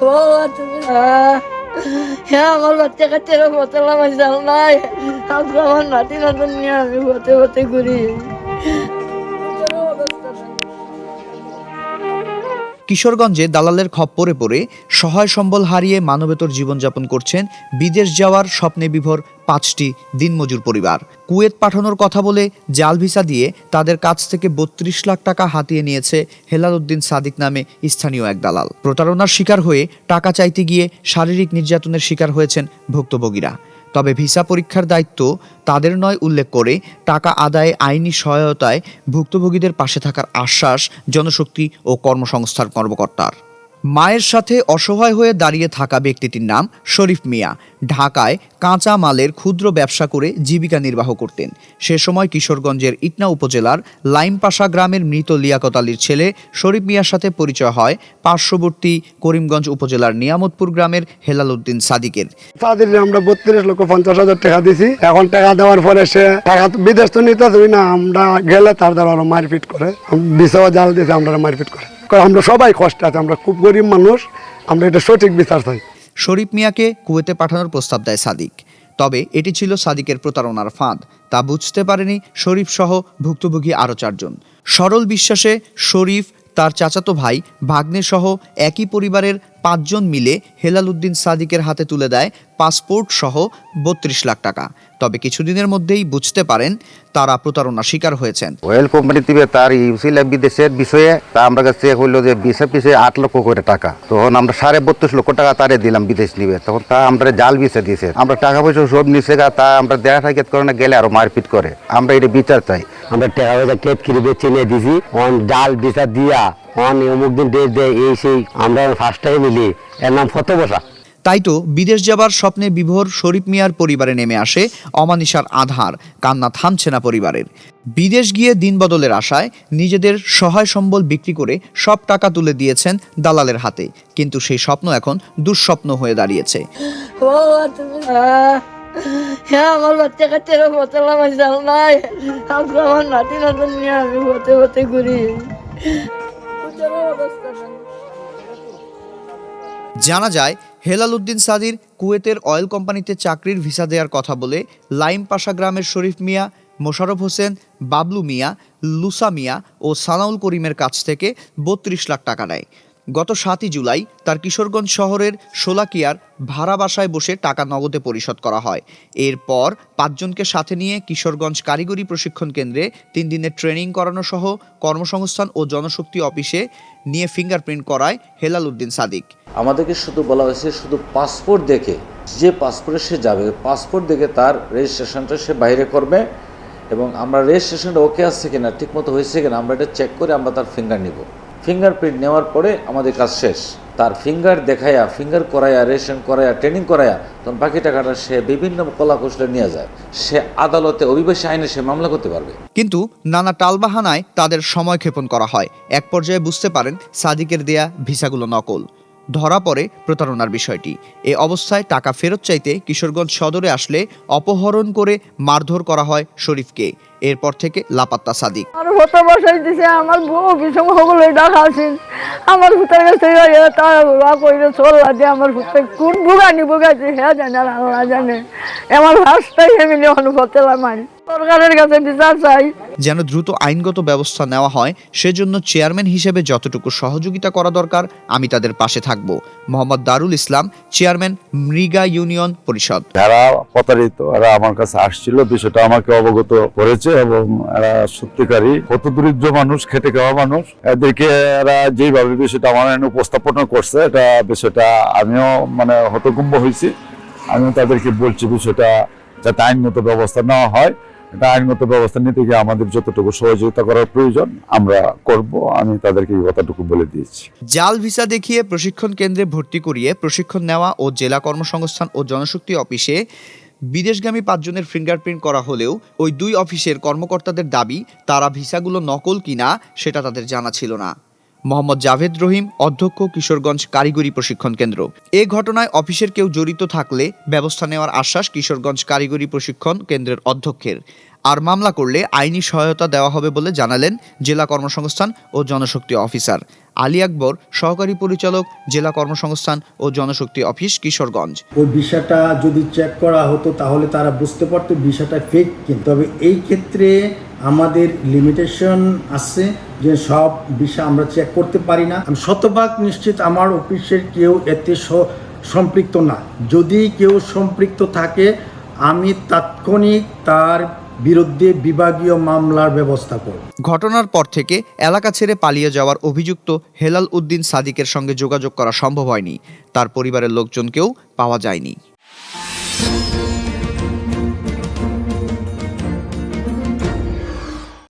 বাবা তুমি হ্যাঁ আমার বাচ্চা কাচ্চারা বোতলা মাঝাল নাই, আজকে আমার নাতি নতুন নিয়ে আমি হতে হতে ঘুরি। কিশোরগঞ্জে দালালের খপ্পরে পড়ে সহায় সম্বল হারিয়ে মানবেতর জীবনযাপন করছেন বিদেশ যাওয়ার স্বপ্নে বিভোর 5টি দিনমজুর পরিবার। কুয়েত পাঠানোর কথা বলে জাল ভিসা দিয়ে তাদের কাছ থেকে 32 লাখ টাকা হাতিয়ে নিয়েছে হেলাল উদ্দিন সাদিক নামে স্থানীয় এক দালাল। প্রতারণার শিকার হয়ে টাকা চাইতে গিয়ে শারীরিক নির্যাতনের শিকার হয়েছেন ভুক্তভোগীরা। তবে ভিসা পরীক্ষার দায়িত্ব তাদের নয় উল্লেখ করে টাকা আদায়ে আইনি সহায়তায় ভুক্তভোগীদের পাশে থাকার আশ্বাস জনশক্তি ও কর্মসংস্থান কর্মকর্তার। মায়ের সাথে অসহায় হয়ে দাঁড়িয়ে থাকা ব্যক্তিটির নাম শরীফ মিয়া। ঢাকায় কাঁচা মালের ক্ষুদ্র ব্যবসা করে জীবিকা নির্বাহ করতেন। সে সময় কিশোরগঞ্জের ইটনা উপজেলার লাইমপাশা গ্রামের মৃত লিয়াকত আলীর ছেলে শরীফ মিয়ার সাথে পরিচয় হয় পার্শ্ববর্তী করিমগঞ্জ উপজেলার নিয়ামতপুর গ্রামের হেলাল উদ্দিন সাদিকের। তাদের আমরা 32,50,000 টাকা দিছি। এখন টাকা দেওয়ার পরে সে টাকা বিদেশ তো নিতে দেবে না, আমরা গেলে তার দ্বারা মারপিট করে, ভিসাও জাল দিয়েছে, আমরা মারপিট করে। আমরা সবাই কষ্ট আছে, আমরা খুব গরিব মানুষ, আমরা এটা সঠিক বিচার চাই। শরীফ মিয়াকে কুয়েতে পাঠানোর প্রস্তাব দেয় সাদিক। তবে এটি ছিল সাদিকের প্রতারণার ফাঁদ, তা বুঝতে পারেনি শরীফ সহ ভুক্তভোগী আরও 4 জন। সরল বিশ্বাসে শরীফ, তার চাচাতো ভাই, ভাগ্নে সহ একই পরিবারের 5 জন মিলে হেলাল উদ্দিন সাদিকের হাতে তুলে দেয় পাসপোর্ট সহ 32 লাখ টাকা। তবে কিছুদিনের মধ্যেই বুঝতে পারেন তারা প্রতারণার শিকার হয়েছেন। ওয়েল কোম্পানি থেকে তার ইউসিল বিদেশের বিষয়ে তা আমরা কাছে হইলো যে ভিসা পিছিয়ে 8 লক্ষ করে টাকা। তখন আমরা 32.5 লক্ষ টাকা তারে দিলাম বিদেশ নিবে, তখন তা আমরা জাল ভিসা দিয়েছে। আমরা টাকা পয়সা সব নিচে তা আমরা দেখা সাক্ষাৎ করে না গেলে আরো মারপিট করে। আমরা এটা বিচার চাই। আমরা টাকা পয়সা কেট কিনে চিনে দিছি, অন জাল ভিসা দিয়া অন অমুক দিন ডেট দেয়, এই সেই আমরা ফার্স্ট টাইম মিলি এর নাম ফত বসা। তাই তো বিদেশ যাবার স্বপ্নে বিভোর শরীফ মিয়ার পরিবারে নেমে আসে অমানিসার আধার। কান্না থামছে না পরিবারের। বিদেশ গিয়ে দিন বদলের আশায় নিজেদের সহায় সম্বল বিক্রি করে সব টাকা তুলে দিয়েছেন দালালের হাতে, কিন্তু সেই স্বপ্ন এখন দুঃস্বপ্ন হয়ে দাঁড়িয়েছে। বাবা তুমি হ্যাঁ আমার বাচ্চা কাচ্চারা বোতলা মাঝাল নাই, আজকে আমার নাতি নতুন নিয়ে আমি হতে হতে ঘুরি। জানা যায় হেলাল উদ্দিন সাদির কুয়েতের অয়েল কোম্পানিতে চাকরির ভিসা দেওয়ার কথা বলে লাইমপাশা গ্রামের শরীফ মিয়া, মোশাররফ হোসেন, বাবলু মিয়া, লুসা মিয়া ও সানাউল করিমের কাছ থেকে 32 লাখ টাকা নেয়। গত 7ই জুলাই তার কিশোরগঞ্জ শহরের শোলাকিয়ার ভাড়া বাসায় বসে টাকা নগদে পরিশোধ করা হয়। এরপর 5 জনকে সাথে নিয়ে কিশোরগঞ্জ কারিগরি প্রশিক্ষণ কেন্দ্রে 3 দিনের ট্রেনিং করানো সহ কর্মসংস্থান ও জনশক্তি অফিসে নিয়ে ফিঙ্গারপ্রিন্ট করায় হেলাল উদ্দিন সাদিক। আমাদেরকে শুধু বলা হয়েছে শুধু পাসপোর্ট দেখে, যে পাসপোর্টে সে যাবে পাসপোর্ট দেখে তার রেজিস্ট্রেশনটা সে বাইরে করবে এবং আমরা রেজিস্ট্রেশনটা ওকে আসছে কিনা, ঠিকমতো হয়েছে কিনা আমরা এটা চেক করে আমরা তার ফিঙ্গার নিব। ফিঙ্গারপ্রিন্ট নেওয়ার পরে আমাদের কাজ শেষ। তার ফিঙ্গার দেখায়া, ফিঙ্গার করায়া, রেজিস্ট্রেশন করায়া, ট্রেনিং করায়া তখন বাকি টাকাটা সে বিভিন্ন কলা কৌশলে নিয়ে যায়। সে আদালতে অভিবাসী আইনে সে মামলা করতে পারবে। কিন্তু নানা টালবাহানায় তাদের সময় ক্ষেপণ করা হয়। এক পর্যায়ে বুঝতে পারেন সাদিকের দেয়া ভিসাগুলো নকল। ধরা পড়ে প্রতারণার বিষয়টি। এ অবস্থায় টাকা ফেরত চাইতে কিশোরগঞ্জ সদরে আসলে অপহরণ করে মারধর করা হয় শরীফকে। এরপর থেকে লাপাত্তা সাদিক। আর হতে বসাই দিছে আমার বউ বিষম হলে ডাকাছেন আমার ভূতের কাছে তারা কইলে চল্লা দিয়ে আমার ভূতে কোন ভুগাইছে হ্যাঁ জানে আর আল্লাহ জানে। আমার ভাষটাই এমনি অনুভূতি মানে সরকারের কাছে বিচার চাই যেন দ্রুত আইনগত ব্যবস্থা নেওয়া হয়। সেজন্য চেয়ারম্যান হিসেবে যতটুকু সহযোগিতা করা দরকার আমি তাদের পাশে থাকব। মোহাম্মদ দারুল ইসলাম, চেয়ারম্যান মৃগা ইউনিয়ন পরিষদ। যারা প্রতারিত এরা আমার কাছে আসছিল, বিষয়টা আমাকে অবগত করেছে এবং এরা সত্যিকারই কত দরিদ্র মানুষ, খেটে খাওয়া মানুষ, এদেরকে এরা যেভাবে বিষয়টা আমার উপস্থাপনা করছে, এটা বিষয়টা আমিও হতভম্ব হয়েছি। আমিও তাদেরকে বলছি বিষয়টা যাতে আইনগত ব্যবস্থা নেওয়া হয়। এটা আইনগত ব্যবস্থা নিতে গিয়ে আমাদের যতটুকু সহযোগিতা করার প্রয়োজন আমরা করব, আমি তাদেরকে এই কথাটুকু বলে দিয়েছি। জাল ভিসা দেখিয়ে প্রশিক্ষণ কেন্দ্রে ভর্তি করিয়ে প্রশিক্ষণ নেওয়া ও জেলা কর্মসংস্থান ও জনশক্তি অফিসে বিদেশগামী 5 জনের ফিঙ্গারপ্রিন্ট করা হলেও ওই 2 অফিসের কর্মকর্তাদের দাবি তারা ভিসাগুলো নকল কিনা সেটা তাদের জানা ছিল না। মোহাম্মদ জাভেদ রহিম, অধ্যক্ষ, কিশোরগঞ্জ কারিগরি প্রশিক্ষণ কেন্দ্র। এ ঘটনায় অফিসের কেউ জড়িত থাকলে ব্যবস্থা নেওয়ার আশ্বাস কিশোরগঞ্জ কারিগরি প্রশিক্ষণ কেন্দ্রের অধ্যক্ষের। আর মামলা করলে আইনি সহায়তা দেওয়া হবে বলে জানালেন জেলা কর্মসংস্থান ও জনশক্তি অফিসার আলী আকবর, সহকারী পরিচালক, জেলা কর্মসংস্থান ও জনশক্তি অফিস, কিশোরগঞ্জ। ওই বিষয়টা যদি চেক করা হতো তাহলে তারা বুঝতে পারতো বিষয়টা ফেক। কিন্তু তবে এই ক্ষেত্রে আমাদের লিমিটেশন আছে যে সব বিষয় আমরা চেক করতে পারি না। আমি শতভাগ নিশ্চিত আমার অফিসের কেউ এতে সম্পৃক্ত না। যদি কেউ সম্পৃক্ত থাকে আমি তাৎক্ষণিক তার বিরুদ্ধে বিভাগীয় মামলার ব্যবস্থা করব। ঘটনার পর থেকে এলাকা ছেড়ে পালিয়ে যাওয়ার অভিযুক্ত হেলাল উদ্দিন সাদিকের সঙ্গে যোগাযোগ করা সম্ভব হয়নি। তার পরিবারের লোকজনকেও পাওয়া যায়নি।